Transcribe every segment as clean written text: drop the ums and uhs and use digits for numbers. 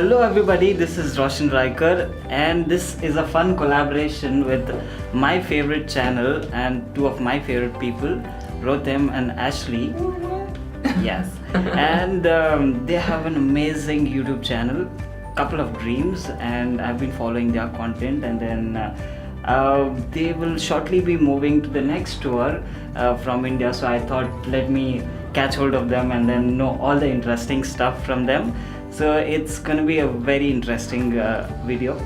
Hello everybody, this is Rosh and this is a fun collaboration with my favorite channel and two of my favorite people, Rotem and Ashley. Yes, and they have an amazing YouTube channel, couple of dreams, and I've been following their content, and then they will shortly be moving to the next tour from India, so I thought let me catch hold of them and then know all the interesting stuff from them. So it's gonna be a very interesting video.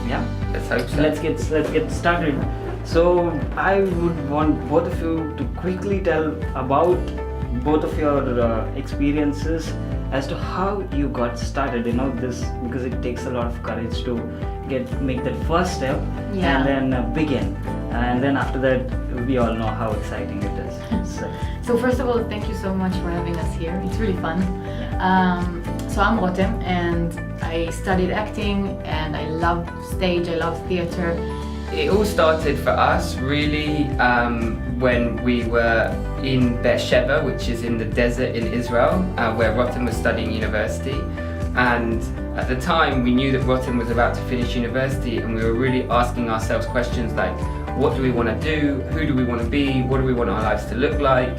Yeah, let's hope so. Let's get started. So I would want both of you to quickly tell about both of your experiences as to how you got started. You know, this because it takes a lot of courage to make that first step and then begin. And then after that, we all know how exciting it is. So first of all, thank you so much for having us here. It's really fun. So I'm Rotem and I studied acting and I love stage, I love theater. It all started for us really when we were in Beersheba, which is in the desert in Israel, where Rotem was studying university. And at the time we knew that Rotem was about to finish university, and we were really asking ourselves questions like, what do we want to do? Who do we want to be? What do we want our lives to look like?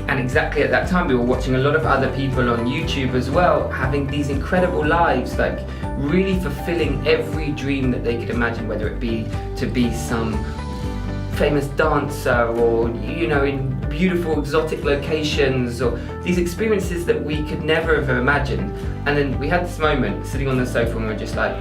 And exactly at that time we were watching a lot of other people on YouTube as well, having these incredible lives, like really fulfilling every dream that they could imagine, whether it be to be some famous dancer or, you know, in beautiful exotic locations, or these experiences that we could never have imagined. And then we had this moment sitting on the sofa and we were just like,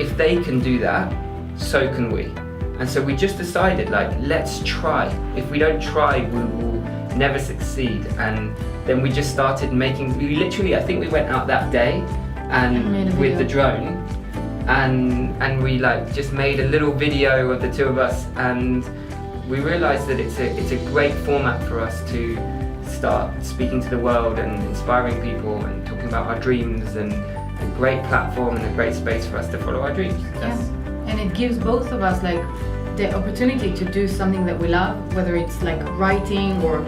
if they can do that, so can we. And so we just decided, like, let's try. If we don't try, we will never succeed. And then we just started making, I think we went out that day and with the drone and we like just made a little video of the two of us, and we realized that it's a great format for us to start speaking to the world and inspiring people and talking about our dreams, and a great platform and a great space for us to follow our dreams. And it gives both of us like the opportunity to do something that we love, whether it's like writing or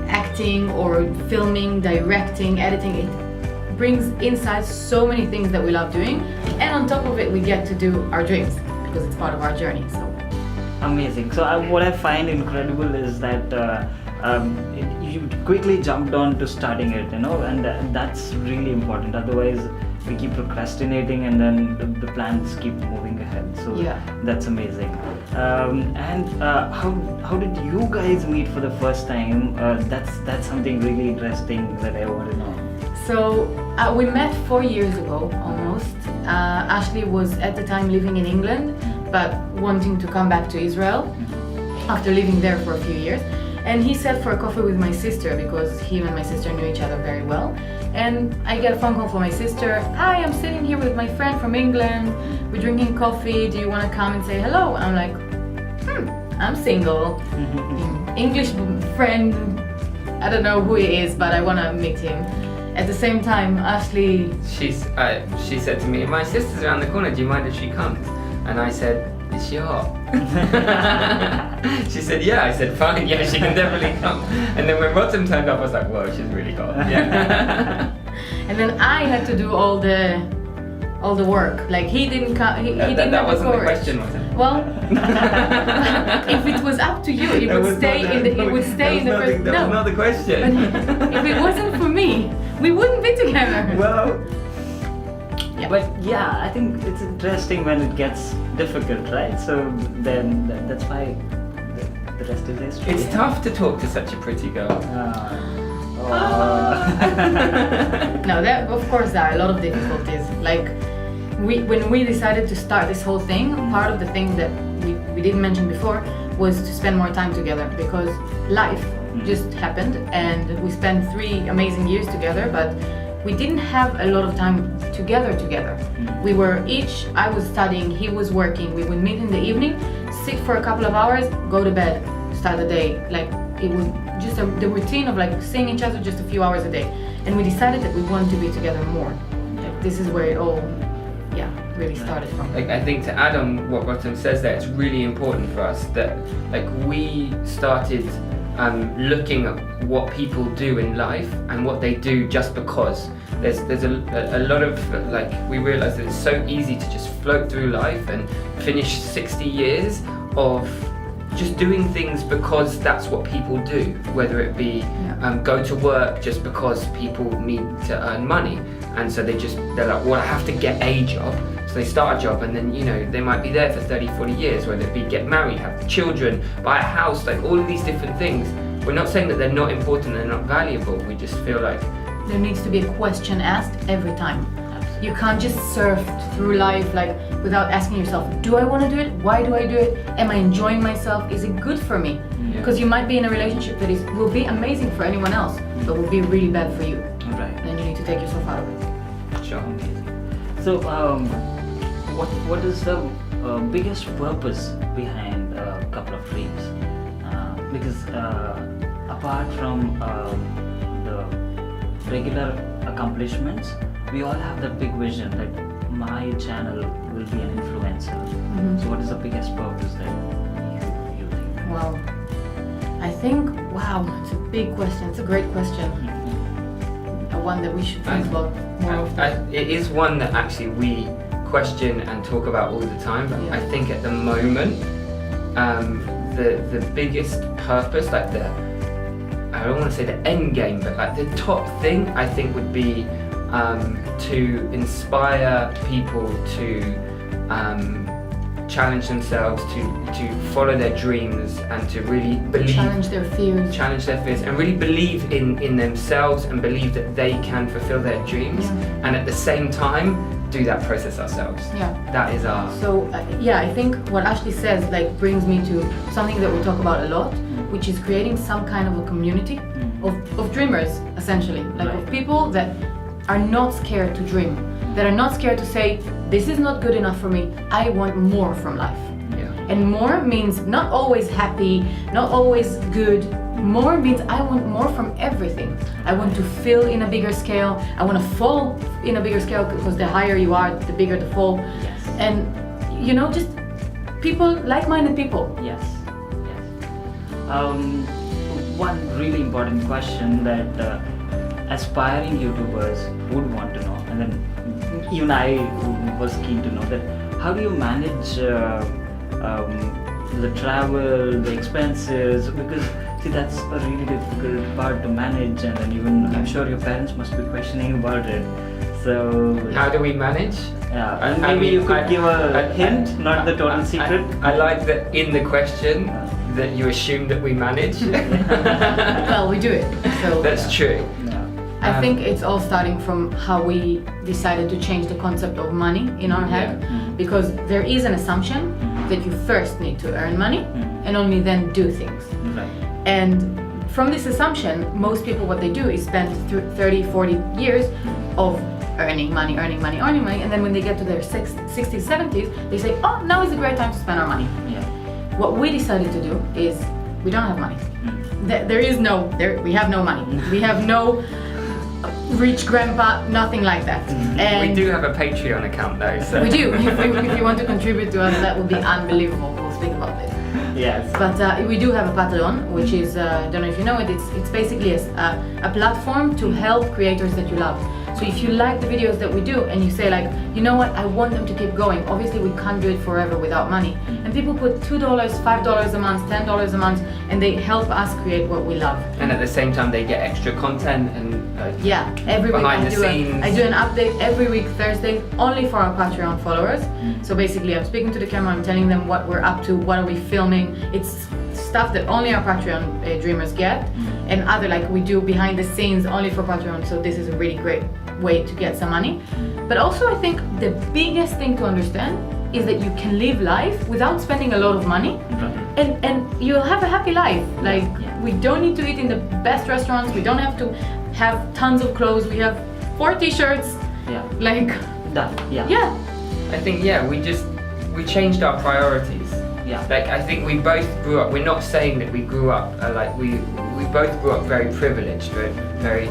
acting or filming, directing, editing. It brings inside so many things that we love doing, and on top of it we get to do our dreams because it's part of our journey. So amazing. So what I find incredible is that you quickly jumped on to starting it, you know, and that's really important. Otherwise we keep procrastinating and then the plans keep moving ahead. So that's amazing. And how did you guys meet for the first time? That's something really interesting that I want to know. So we met 4 years ago almost. Ashley was at the time living in England but wanting to come back to Israel after living there for a few years. And he sat for a coffee with my sister because him and my sister knew each other very well. And I get a phone call from my sister. Hi, I'm sitting here with my friend from England. We're drinking coffee. Do you want to come and say hello? I'm like, I'm single. English friend. I don't know who he is, but I want to meet him. At the same time, Ashley... She said to me, my sister's around the corner, do you mind if she comes? And I said, is she hot? She said, yeah. I said, fine, yeah, she can definitely come. And then when Rotem turned up, I was like, whoa, she's really hot. Yeah. And then I had to do all the work. Like he didn't come. He didn't. That wasn't the question, was it? Well, if it was up to you, it would stay in the. It would stay in the first. That was not the question. But if it wasn't for me, we wouldn't be together. Well. Yeah. But yeah, I think it's interesting when it gets difficult, right? So then that's why the rest is history. It's tough to talk to such a pretty girl. No, there of course there are a lot of difficulties. Like when we decided to start this whole thing, part of the thing that we didn't mention before was to spend more time together, because life just happened and we spent 3 amazing years together, but we didn't have a lot of time together. We were I was studying, he was working, we would meet in the evening, sit for a couple of hours, go to bed, start the day. Like it was just the routine of like seeing each other just a few hours a day. And we decided that we wanted to be together more. Like this is where it all really started from. Like I think to add on what Rotem says there, it's really important for us that like we started looking at what people do in life and what they do just because. There's a lot of, like, we realise that it's so easy to just float through life and finish 60 years of just doing things because that's what people do, whether it be go to work just because people need to earn money, and so they're like, well, I have to get a job, so they start a job, and then, you know, they might be there for 30-40 years, whether it be get married, have children, buy a house, like all of these different things. We're not saying that they're not important, they're not valuable, we just feel like there needs to be a question asked every time. You can't just surf through life like without asking yourself, do I want to do it? Why do I do it? Am I enjoying myself? Is it good for me? Because you might be in a relationship that will be amazing for anyone else, but will be really bad for you. Right. Then you need to take yourself out of it. sure. So, what is the biggest purpose behind a couple of dreams? Because apart from the regular accomplishments, we all have that big vision that my channel will be an influencer. So what is the biggest purpose that you think? Wow. I think, it's a big question. It's a great question. One that we should think about more often. It is one that actually we question and talk about all the time, but I think at the moment, the biggest purpose, like I don't want to say the end game, but like the top thing, I think would be to inspire people to challenge themselves, to follow their dreams, and to really believe, challenge their fears, and really believe in themselves and believe that they can fulfill their dreams, and at the same time do that process ourselves. That is our. So I think what Ashley says like brings me to something that we talk about a lot, which is creating some kind of a community of dreamers, essentially, like of people that are not scared to dream, that are not scared to say, this is not good enough for me, I want more from life. And more means not always happy, not always good. More means I want more from everything. I want to fill in a bigger scale, I want to fall in a bigger scale, because the higher you are, the bigger the fall. And you know, just people, like-minded people. Yes. One really important question that aspiring YouTubers would want to know, and then even I was keen to know that how do you manage the travel, the expenses, because see, that's a really difficult part to manage, and then even I'm sure your parents must be questioning about it. So how do we manage? And maybe you could give a hint, not the total secret. I like that in the question that you assume that we manage. Well, we do it. So that's true. I think it's all starting from how we decided to change the concept of money in our head, because there is an assumption that you first need to earn money and only then do things. And from this assumption, most people, what they do is spend 30-40 years of earning money, and then when they get to their 60s, 70s, they say, oh, now is a great time to spend our money. What we decided to do is, we don't have money. We have no money. We have no rich grandpa, nothing like that. And we do have a Patreon account though. So. We do. If you want to contribute to us, that would be unbelievable. We'll speak about it. Yes. But we do have a Patreon, which is, I don't know if you know it, it's basically a platform to help creators that you love. So if you like the videos that we do and you say like, you know what, I want them to keep going. Obviously we can't do it forever without money. And people put $2, $5 a month, $10 a month, and they help us create what we love. And at the same time they get extra content and every week behind I the do scenes. I do an update every week Thursday only for our Patreon followers. So basically I'm speaking to the camera, I'm telling them what we're up to, what are we filming. It's stuff that only our Patreon dreamers get, and other like we do behind the scenes only for Patreon. So this is a really great way to get some money. But also I think the biggest thing to understand is that you can live life without spending a lot of money, and you'll have a happy life. Like we don't need to eat in the best restaurants, we don't have to have tons of clothes, we have 4 t-shirts. Like that. I think we changed our priorities. Like I think we both grew up, we're not saying that we grew up like we both grew up very privileged, very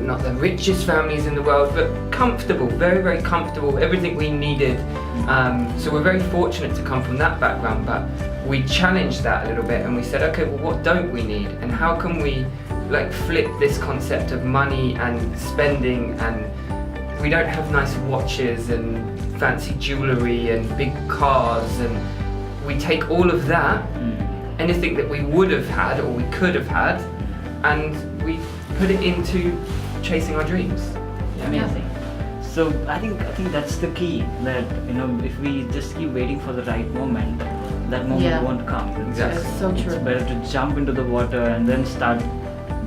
not the richest families in the world, but comfortable, very, very comfortable, everything we needed. So we're very fortunate to come from that background, but we challenged that a little bit and we said, okay, well, what don't we need? And how can we like flip this concept of money and spending? And we don't have nice watches and fancy jewelry and big cars, and we take all of that, anything that we would have had or we could have had, and we put it into chasing our dreams. Amazing. So I think that's the key, that if we just keep waiting for the right moment, that moment won't come. Exactly. That's so true. It's better to jump into the water and then start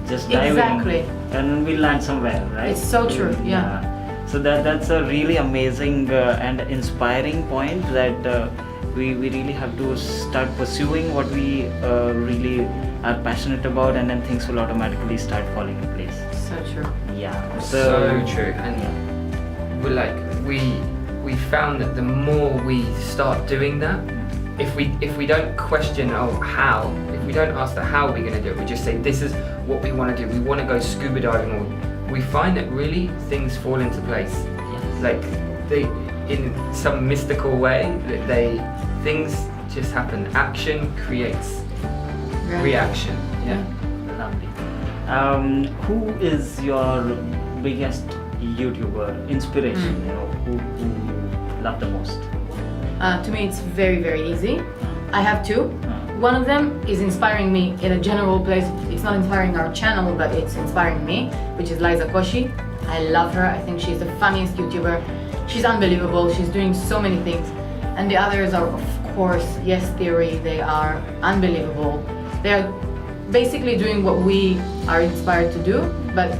just diving, Exactly. and then we land somewhere, right? It's so true. Yeah. So that's a really amazing and inspiring point, that we really have to start pursuing what we really are passionate about, and then things will automatically start falling in place. So true. Yeah. So true. And we found that the more we start doing that, if we don't question how, if we don't ask the how we're going to do it, we just say this is what we want to do. We want to go scuba diving, or we find that really things fall into place. Yes. Like in some mystical way, things just happen. Action creates reaction. Yeah. Lovely. Who is your biggest YouTuber inspiration? Who you love the most? To me, it's very, very easy. I have two. One of them is inspiring me in a general place. It's not inspiring our channel, but it's inspiring me, which is Liza Koshy. I love her. I think she's the funniest YouTuber. She's unbelievable. She's doing so many things. And the others are, of course, Yes Theory. They are unbelievable. They are basically doing what we are inspired to do, but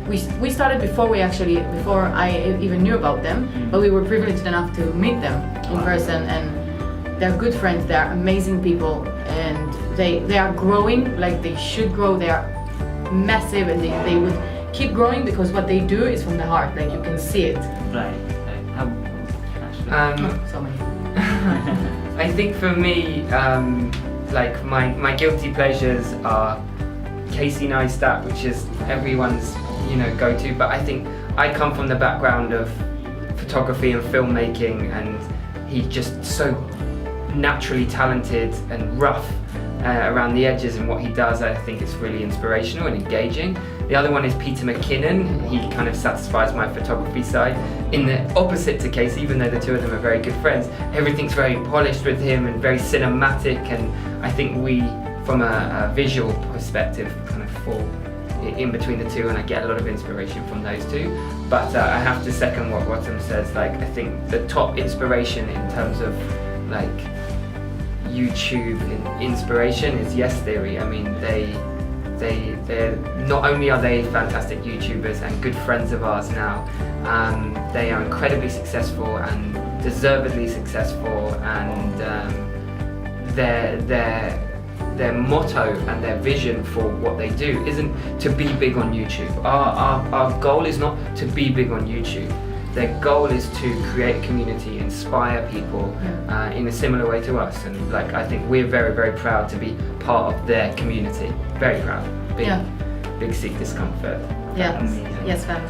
we started before I even knew about them, but we were privileged enough to meet them in person, and they're good friends. They're amazing people, and they are growing like they should grow. They are massive, and they would keep growing because what they do is from the heart. Like you can see it. Right. So many. I think for me, like my guilty pleasures are Casey Neistat, which is everyone's go-to, but I think I come from the background of photography and filmmaking, and he's just so naturally talented and rough around the edges in what he does. I think it's really inspirational and engaging. The other one is Peter McKinnon. He kind of satisfies my photography side in the opposite to Casey, even though the two of them are very good friends. Everything's very polished with him and very cinematic, and I think we, from a visual perspective, kind of fall in between the two, and I get a lot of inspiration from those two. But I have to second what Rotem says. Like, I think the top inspiration in terms of like YouTube inspiration is Yes Theory. I mean, they're not only are they fantastic YouTubers and good friends of ours now, they are incredibly successful and deservedly successful, and their motto and their vision for what they do isn't to be big on YouTube. Our goal is not to be big on YouTube. Their goal is to create community, inspire people in a similar way to us. And like, I think we're very, very proud to be part of their community. Very proud. Big seek discomfort. Yeah. Amazing. Yes, fam.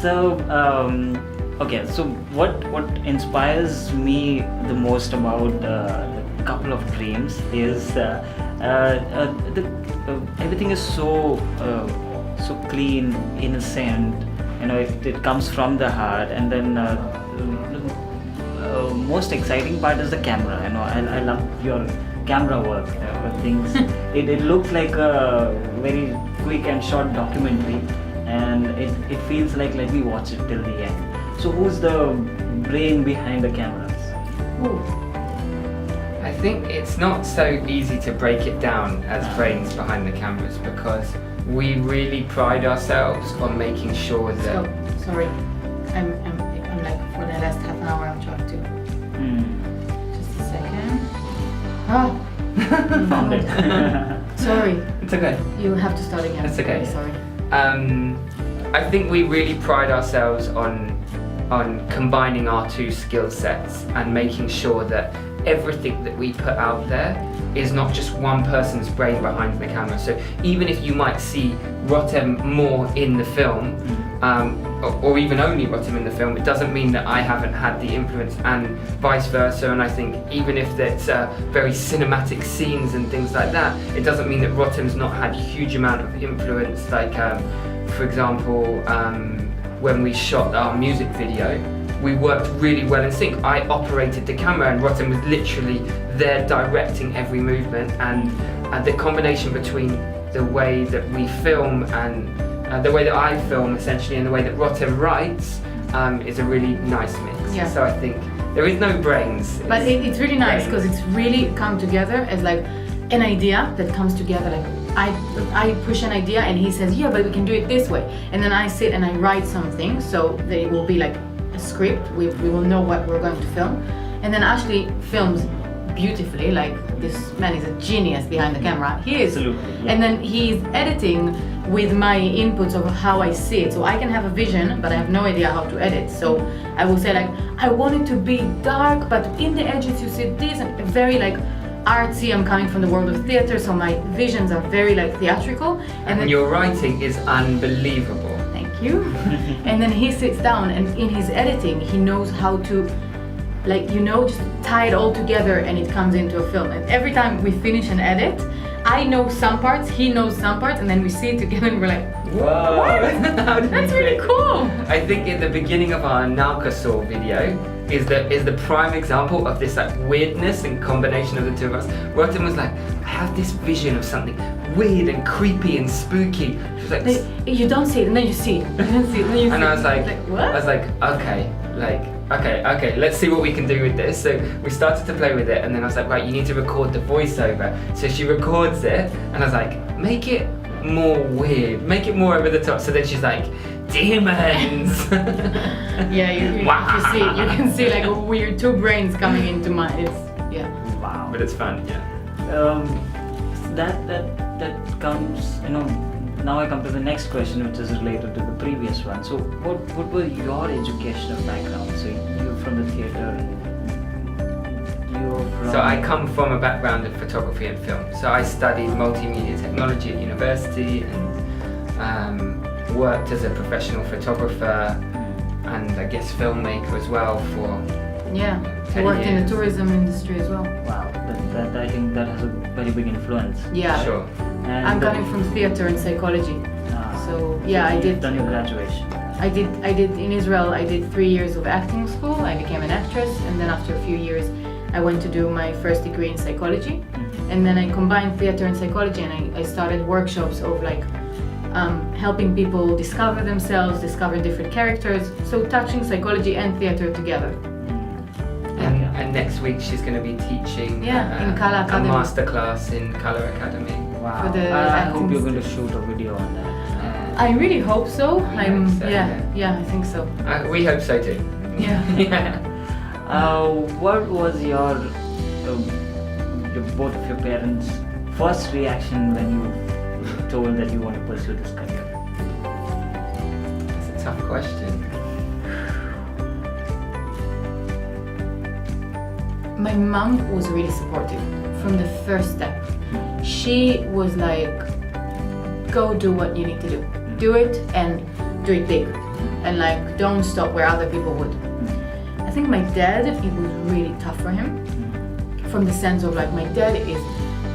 So, okay, so what inspires me the most about the couple of dreams is everything is so clean, innocent. It comes from the heart, and then most exciting part is the camera. I love your camera work. Things it looks like a very quick and short documentary, and it feels like let me watch it till the end. So who's the brain behind the cameras? Ooh. I think it's not so easy to break it down as brains behind the cameras, because we really pride ourselves on making sure that. So, sorry, I'm like for the last half an hour I'm trying to. Just a second. Oh. Found it. Sorry. It's okay. You have to start again. That's okay. Sorry. I think we really pride ourselves on combining our two skill sets and making sure that everything that we put out there is not just one person's brain behind the camera. So even if you might see Rotem more in the film, or even only Rotem in the film, it doesn't mean that I haven't had the influence, and vice versa. And I think even if it's very cinematic scenes and things like that, it doesn't mean that Rotem's not had a huge amount of influence. Like, for example, when we shot our music video, we worked really well in sync. I operated the camera and Rotem was literally there directing every movement, and the combination between the way that we film and the way that I film essentially and the way that Rotem writes is a really nice mix. Yeah. So I think there is no brains. But it's really nice because it's really come together as like an idea that comes together. Like I push an idea and he says, yeah, but we can do it this way. And then I sit and I write something so that it will be like a script. We will know what we're going to film. And then Ashley films beautifully. Like, this man is a genius behind the camera. He is. Absolutely. Yeah. And then he's editing with my inputs of how I see it. So I can have a vision, but I have no idea how to edit. So I will say like, I want it to be dark, but in the edges you see this, and very like artsy. I'm coming from the world of theater, so my visions are very like theatrical. And then your writing is unbelievable. thank you. And then he sits down and in his editing, he knows how to, like, you know, just tie it all together and it comes into a film. And every time we finish an edit, I know some parts, he knows some parts, and then we see it together and we're like, Whoa! How did that's we really do it? cool. I think in the beginning of our Narcosaur video is the prime example of this like weirdness and combination of the two of us. Rotem was like, I have this vision of something weird and creepy and spooky. She was like, Like, you don't see it, and then you see it. You don't see it, and then you see and it. I was like, what? I was like, okay, let's see what we can do with this. So we started to play with it, and then I was like, right, you need to record the voiceover. So she records it, and I was like, make it more weird, make it more over the top. So then she's like, demons. Yeah, you see, you can see like a weird two brains coming into mine. It's Wow. But it's fun, yeah. That comes, you know. Now I come to the next question, which is related to the previous one. So, what was your educational background? So, you're from the theater. You're from. So I come from a background of photography and film. So I studied multimedia technology at university and worked as a professional photographer and I guess filmmaker as well for yeah. 10 I worked in the years. tourism industry as well. Wow, that I think that has a very big influence. Yeah. Sure. And I'm coming from theater and psychology. So yeah, I you've did. done your graduation. I did in Israel. I did 3 years of acting school. I became an actress, and then after a few years, I went to do my first degree in psychology, and then I combined theater and psychology, and I started workshops of like helping people discover themselves, discover different characters. So touching psychology and theater together. And next week she's going to be teaching in Kala a Academy. masterclass in Color Academy. Wow. For the I acting hope you're going to shoot a video on that. I really hope so. We hope so, yeah, I think so. We hope so too. Yeah. Yeah. What was your both of your parents' first reaction when you were told that you want to pursue this career? It's a tough question. My mom was really supportive from the first step. She was like, go do what you need to do. Do it and do it big. And like, don't stop where other people would. I think my dad, it was really tough for him. From the sense of like, my dad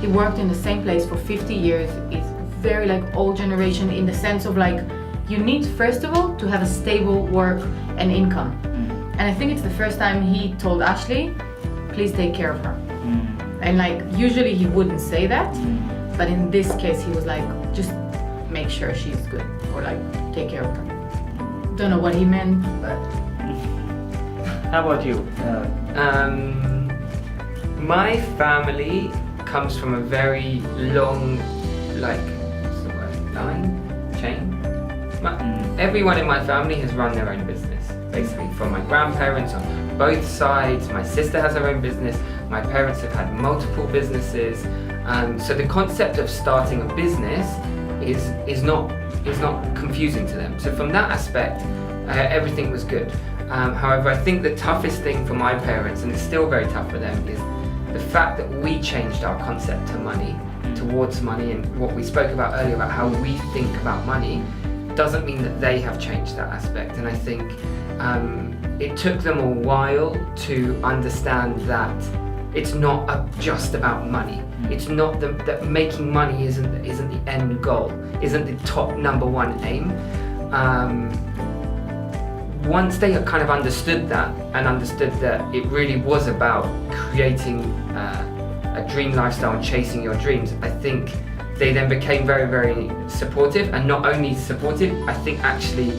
he worked in the same place for 50 years. It's very like old generation in the sense of like, you need first of all to have a stable work and income. And I think it's the first time he told Ashley, please take care of her. And like, usually he wouldn't say that, but in this case he was like, just make sure she's good, or like, take care of her. Don't know what he meant, but... How about you? My family comes from a very long, like, what's the word, chain? Everyone in my family has run their own business, basically, from my grandparents on both sides. My sister has her own business. My parents have had multiple businesses. So the concept of starting a business is not confusing to them. So from that aspect, everything was good. However, I think the toughest thing for my parents, and it's still very tough for them, is the fact that we changed our concept to money, towards money, and what we spoke about earlier about how we think about money, doesn't mean that they have changed that aspect. And I think it took them a while to understand that it's not just about money. It's not that making money isn't the end goal, isn't the top number one aim. Once they kind of understood that, and understood that it really was about creating a dream lifestyle and chasing your dreams, I think they then became very, very supportive. And not only supportive, I think actually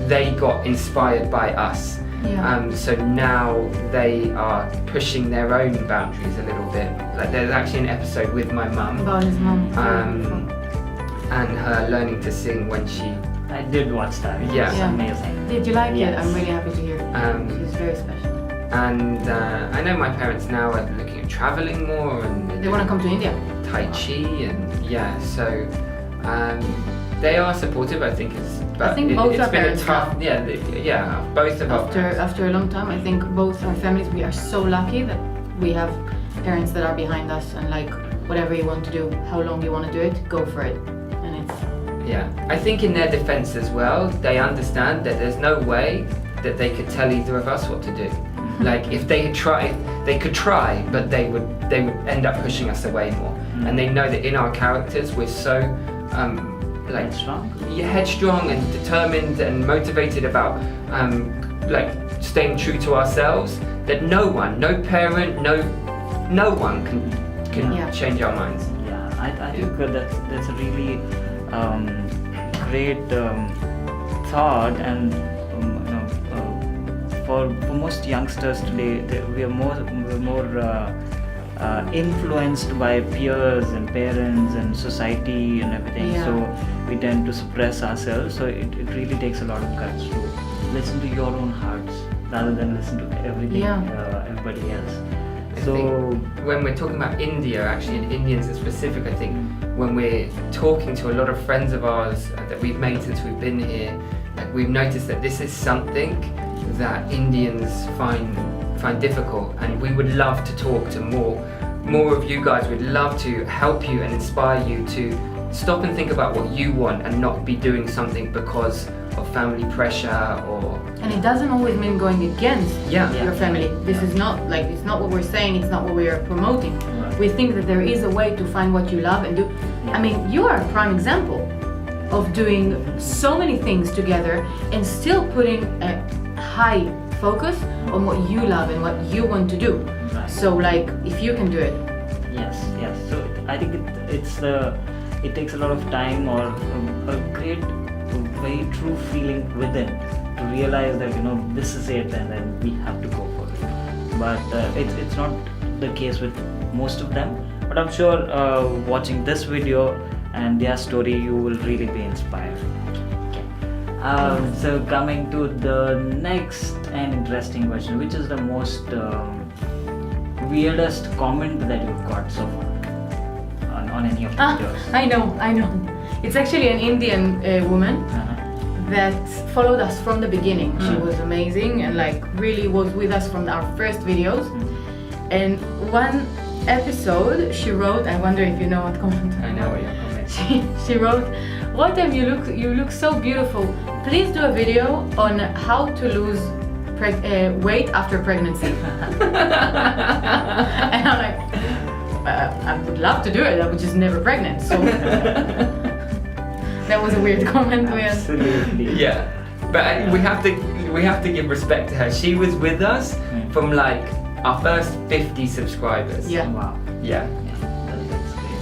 they got inspired by us. Yeah. So now they are pushing their own boundaries a little bit. Like there's actually an episode with my mum, About his mom. and her learning to sing when she. I did watch that. It Yeah. was Yeah. amazing. Did you like it? Yes. I'm really happy to hear. She's very special. And I know my parents now are looking at traveling more, and They want to come to India. Tai Chi, and so they are supportive. I think but I think both it's our been a parents tough. now. Both of our parents. After a long time, I think both our families, we are so lucky that we have parents that are behind us and like, whatever you want to do, how long you want to do it, go for it. And it's Yeah, I think in their defense as well, they understand that there's no way that they could tell either of us what to do. Like if they had tried, they could try, but they would end up pushing us away more. And they know that in our characters we're so headstrong and determined and motivated about staying true to ourselves, that no parent, no one can change our minds. Yeah, I think that's a really great thought, and for most youngsters today, we are more influenced by peers and parents and society and everything. Yeah. So we tend to suppress ourselves. So it really takes a lot of courage to listen to your own hearts rather than listen to everything everybody else. I think when we're talking about India, actually, and Indians in specific, I think when we're talking to a lot of friends of ours that we've made since we've been here, we've noticed that this is something that Indians find difficult, and we would love to talk to more of you guys. We'd love to help you and inspire you to stop and think about what you want and not be doing something because of family pressure or. And it doesn't always mean going against Yeah. your family. This is not like, it's not what we're saying, it's not what we are promoting. We think that there is a way to find what you love and do. I mean, you are a prime example of doing so many things together and still putting a high focus on what you love and what you want to do. Right. So like, if you can do it. Yes. So I think it takes a lot of time or a great, very true feeling within to realize that this is it, and then we have to go for it. But it's not the case with most of them. But I'm sure watching this video and their story, you will really be inspired. So coming to the next and interesting question, which is the most weirdest comment that you've got so far on any of the videos? I know. It's actually an Indian woman that followed us from the beginning. She was amazing and like really was with us from our first videos. And one episode she wrote, I wonder if you know what comment. I know what your comment. She wrote, "Rotem, you look so beautiful. Please do a video on how to lose weight after pregnancy." And I'm like, I would love to do it. I was just never pregnant, so that was a weird comment. Absolutely. Yeah, but we have to give respect to her. She was with us from like our first 50 subscribers. Yeah. Wow. Yeah. That's great.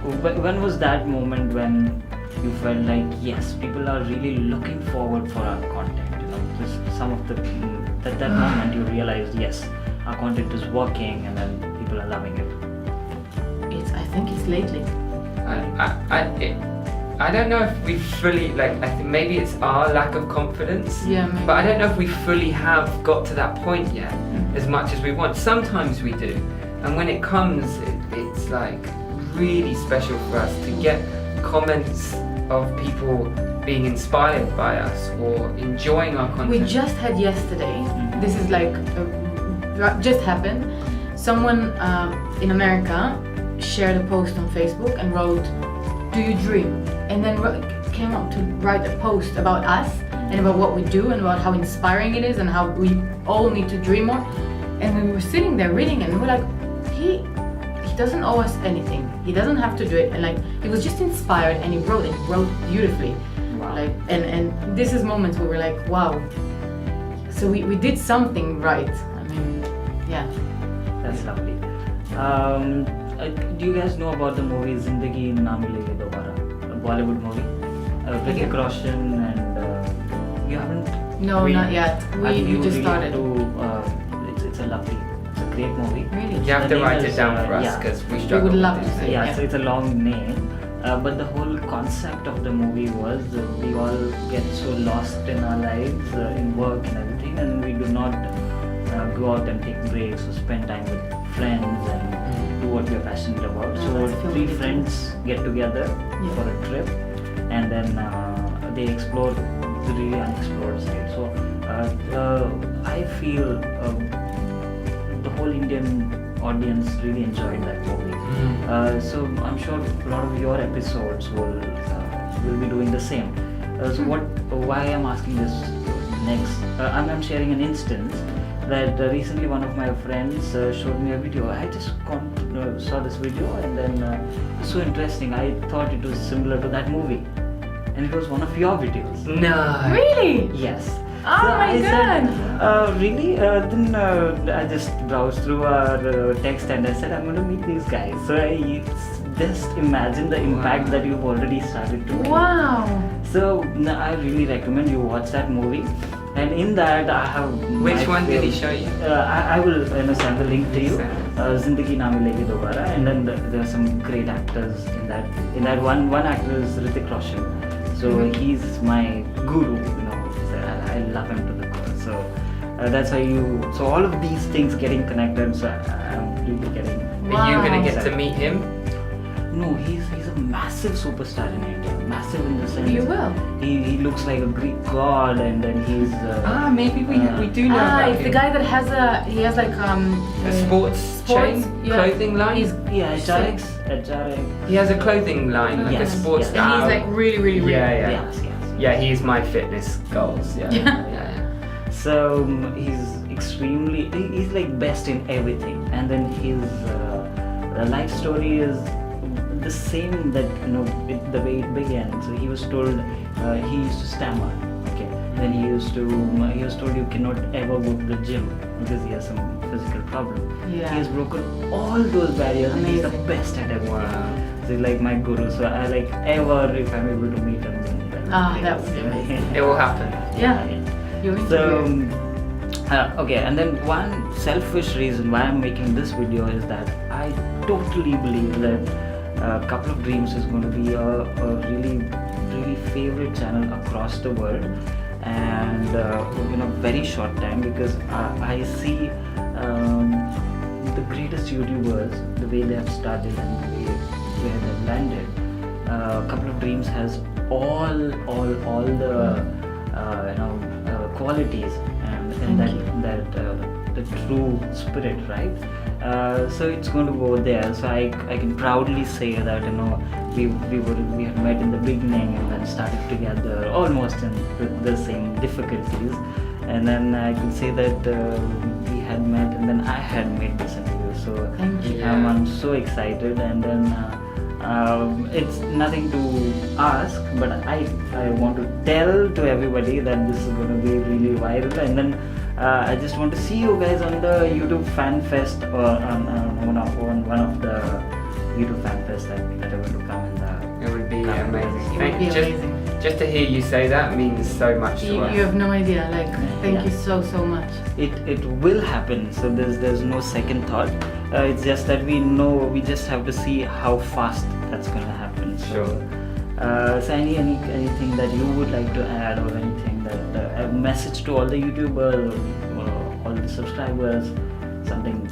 When was that moment when you felt like, yes, people are really looking forward for our content? Just some of the that moment you realized, yes, our content is working, and then people are loving it. I think it's lately. I don't know if we fully I think maybe it's our lack of confidence. Yeah, maybe. But I don't know if we fully have got to that point yet, as much as we want. Sometimes we do, and when it comes, it's like really special for us to get comments of people being inspired by us or enjoying our content. We just had yesterday, this is like just happened, someone in America shared a post on Facebook and wrote, "Do you dream?" And then came up to write a post about us and about what we do and about how inspiring it is and how we all need to dream more. And we were sitting there reading it and we were like, he doesn't owe us anything. He doesn't have to do it. And like, he was just inspired and he wrote beautifully. Wow. Like, and this is moments where we're like, wow. So we did something right. I mean, yeah. That's lovely. Do you guys know about the movie Zindagi Na Milegi Dobara, a Bollywood movie? Hrithik Roshan and you haven't? No, not yet. We just started. It's a lovely, it's a great movie. Really? You have The to name write it is, down for us yeah. because we We struggle. would love with to this. see it. Yeah, Yeah. so it's a long name. But the whole concept of the movie was we all get so lost in our lives, in work and everything, and we do not go out and take breaks or spend time with friends and do what we're passionate about. Oh, So that's feel three really friends get together Yeah. for a trip, and then they explore the really unexplored state. So I feel the whole Indian audience really enjoyed that movie. So I'm sure a lot of your episodes will be doing the same. Why I'm asking this next? I'm sharing an instance that recently one of my friends showed me a video. I just saw this video and then it was so interesting. I thought it was similar to that movie, and it was one of your videos. No. Really? Yes. Oh So my I God. said, really? Then I just browsed through our text and I said, I'm going to meet these guys. So I just imagine the impact that you've already started to make. Wow. So I really recommend you watch that movie. And in that, I have. Which my one did he fav- show you? I will send the link to you. Send. Zindagi Na Milegi Dobara, and then there are some great actors in that. In that one actor is Hrithik Roshan. So he's my guru. I love him to the core. So that's why So all of these things getting connected. So I'm really getting. Are you gonna Wow. get to meet him? No, he's a massive superstar in India. Massive in the sense. You will. He looks like a Greek god, and then he's. Maybe we do know about It's him. the guy that has A sports chain, yeah. clothing line. Yeah, HRX. He has a clothing line, like a Yes, sports. yes. And he's like really, really, really. Yeah. Yes. Yeah, he's my fitness goals. Yeah. Yeah. So he's extremely. He's like best in everything, and then his life story is the same that the way it began. So he was told he used to stammer. Okay. Then he was told you cannot ever go to the gym because he has some physical problem. Yeah. He has broken all those barriers and he's the Amazing. best at everything. Wow. So he's like my guru. So I like ever if I'm able to meet him. Then That would be amazing. It will happen. Yeah. You'll So interview. okay, and then one selfish reason why I'm making this video is that I totally believe that Couple of Dreams is going to be a really, really favorite channel across the world, and in a very short time, because I see the greatest YouTubers, the way they have started and the way where they've landed. Couple of Dreams has all the qualities and that the true spirit, right? So it's going to go there. So I can proudly say that we had met in the beginning and then started together almost with the same difficulties, and then I can say that we had met and then I had made this interview. So Thank you. I'm so excited, and then it's nothing to ask, but I want to tell to everybody that this is going to be really viral, and then I just want to see you guys on the YouTube Fan Fest or on one of the YouTube Fan Fest that are going to come in the. It would be Come amazing. It would be amazing. Just to hear you say that means so much to You us. have no idea. Like, thank Yeah. you so much. It will happen. So there's no second thought. It's just that we just have to see how fast that's going to happen. So, Sure. So anything that you would like to add, or anything that a message to all the YouTubers or all the subscribers, something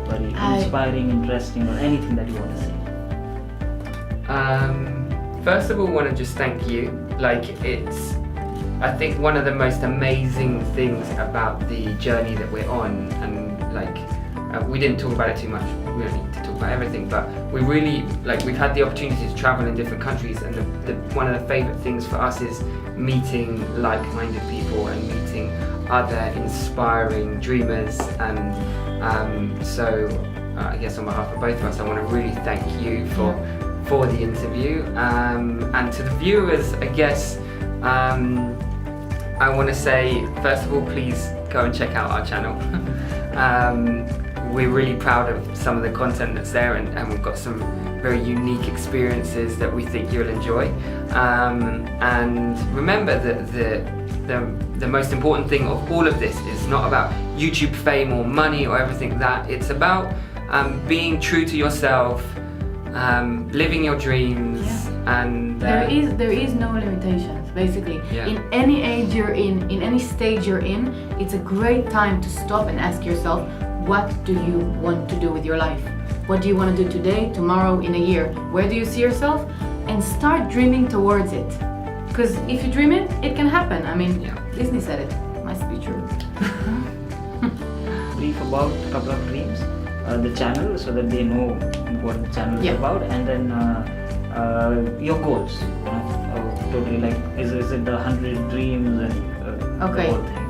very inspiring, interesting, or anything that you want to say. First of all, I want to just thank you. I think one of the most amazing things about the journey that we're on, and we didn't talk about it too much. We don't need to talk about everything, but we really we've had the opportunity to travel in different countries, and one of the favourite things for us is meeting like-minded people and meeting other inspiring dreamers. And so I guess on behalf of both of us, I want to really thank you for the interview, and to the viewers, I guess I want to say, first of all, please go and check out our channel. We're really proud of some of the content that's there, and we've got some very unique experiences that we think you'll enjoy. And remember that the most important thing of all of this is not about YouTube fame or money or everything that. It's about being true to yourself, living your dreams, and there is no limitations. Basically, in any age you're in any stage you're in, it's a great time to stop and ask yourself, what do you want to do with your life? What do you want to do today, tomorrow, in a year? Where do you see yourself? And start dreaming towards it. Because if you dream it, it can happen. I mean, Disney said it. Must be true. Brief about a couple of dreams, the channel, so that they know what the channel is about, and then your goals. Totally, like, is it the 100 dreams and the whole thing?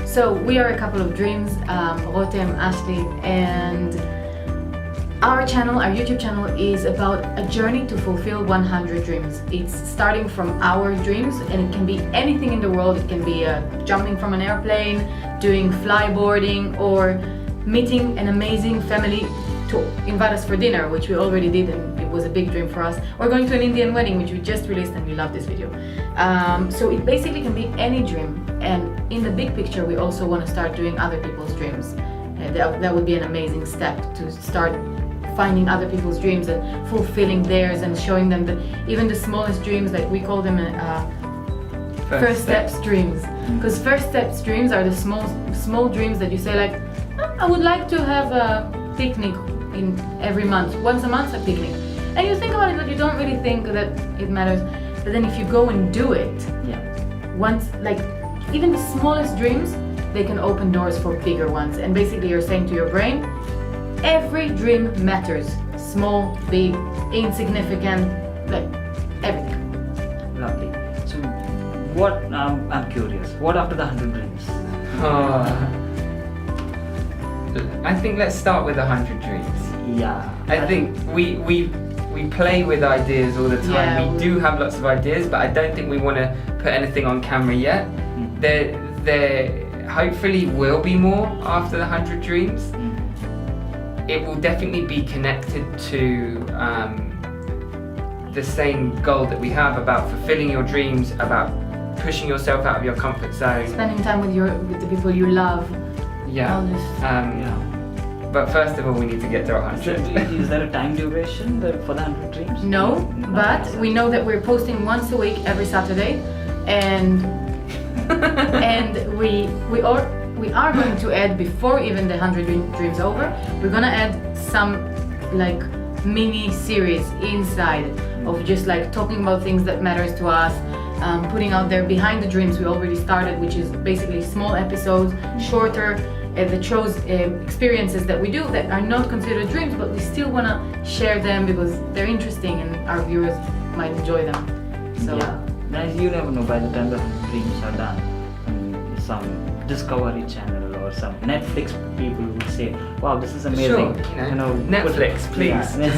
So we are a couple of dreams, Rotem, Ashley, and our channel, our YouTube channel, is about a journey to fulfill 100 dreams. It's starting from our dreams, and it can be anything in the world. It can be jumping from an airplane, doing flyboarding, or meeting an amazing family to invite us for dinner, which we already did, and it was a big dream for us, or going to an Indian wedding, which we just released, and we love this video. So it basically can be any dream, and in the big picture we also want to start doing other people's dreams. That would be an amazing step, to start finding other people's dreams and fulfilling theirs, and showing them even the smallest dreams, like we call them first steps dreams, because first steps dreams are the small dreams that you say, like, I would like to have a picnic in every month, once a month, a picnic, and you think about it, but you don't really think that it matters. But then if you go and do it, once, like, even the smallest dreams, they can open doors for bigger ones. And basically you're saying to your brain, every dream matters, small, big, insignificant, like everything. Lovely. So what, I'm curious, what after the 100 dreams? I think let's start with 100 dreams. I think we play with ideas all the time. We do have lots of ideas, but I don't think we want to put anything on camera yet. There hopefully will be more after the 100 dreams. It will definitely be connected to the same goal that we have about fulfilling your dreams, about pushing yourself out of your comfort zone, spending time with the people you love. But first of all, we need to get to 100. Is there a time duration for the 100 dreams? No, but we know that we're posting once a week, every Saturday, and we are going to add, before even the 100 dreams over, we're gonna add some like mini series inside of just like talking about things that matters to us, putting out there behind the dreams we already started, which is basically small episodes, shorter, that shows experiences that we do that are not considered dreams, but we still want to share them because they're interesting and our viewers might enjoy them. So guys, you never know, by the time the 100 dreams are done, some Discovery Channel or some Netflix people will say, wow, this is amazing. Sure, you know, Netflix, please. We're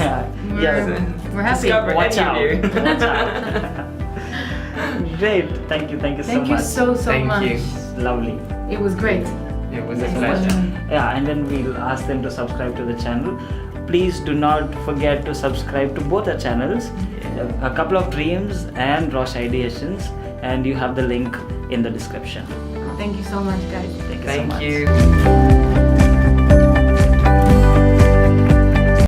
happy. Discover Watch out. Watch out. Great, thank you so much. Thank you so much. Thank you. Lovely. It was great. It was a pleasure. And then we'll ask them to subscribe to the channel. Please do not forget to subscribe to both our channels, A Couple of Dreams and Rosh Ideations, and you have the link in the description. Thank you so much, guys. Thank you so much. Thank you.